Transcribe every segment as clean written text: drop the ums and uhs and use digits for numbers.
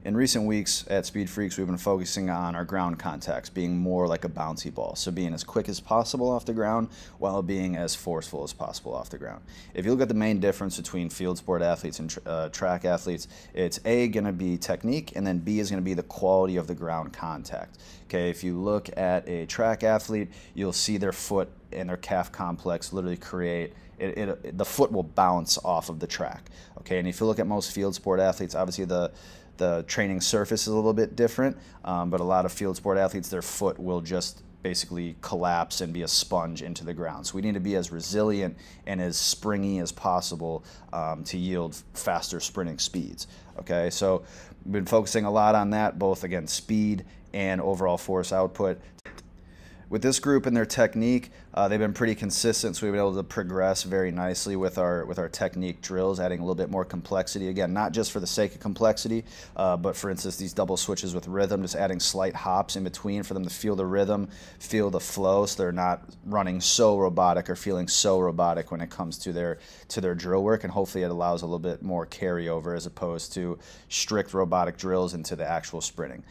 In recent weeks at Speed Freaks, we've been focusing on our ground contacts being more like a bouncy ball. So being as quick as possible off the ground while being as forceful as possible off the ground. If you look at the main difference between field sport athletes and track athletes, it's A, going to be technique, and then B is going to be the quality of the ground contact. Okay, if you look at a track athlete, you'll see their foot and their calf complex literally create the foot will bounce off of the track. Okay, and if you look at most field sport athletes, obviously the training surface is a little bit different, but a lot of field sport athletes, their foot will just basically collapse and be a sponge into the ground. So we need to be as resilient and as springy as possible to yield faster sprinting speeds. Okay, so we've been focusing a lot on that, both again speed and overall force output. With this group and their technique, they've been pretty consistent, so we've been able to progress very nicely with our technique drills, adding a little bit more complexity. Again, not just for the sake of complexity, but for instance, these double switches with rhythm, just adding slight hops in between for them to feel the rhythm, feel the flow, so they're not running so robotic or feeling so robotic when it comes to their drill work, and hopefully it allows a little bit more carryover as opposed to strict robotic drills into the actual sprinting.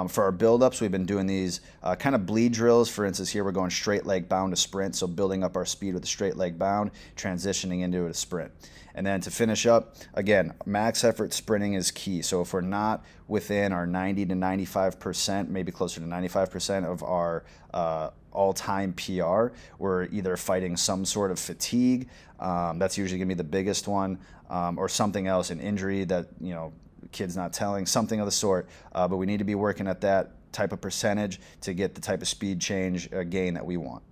For our build-ups, we've been doing these kind of bleed drills. For instance, here we're going straight leg bound to sprint, so building up our speed with a straight leg bound, transitioning into a sprint. And then to finish up, again, max effort sprinting is key. So if we're not within our 90 to 95%, maybe closer to 95% of our all-time PR, we're either fighting some sort of fatigue, that's usually going to be the biggest one, or something else, an injury that, you know, kid's not telling, something of the sort, but we need to be working at that type of percentage to get the type of speed change gain that we want.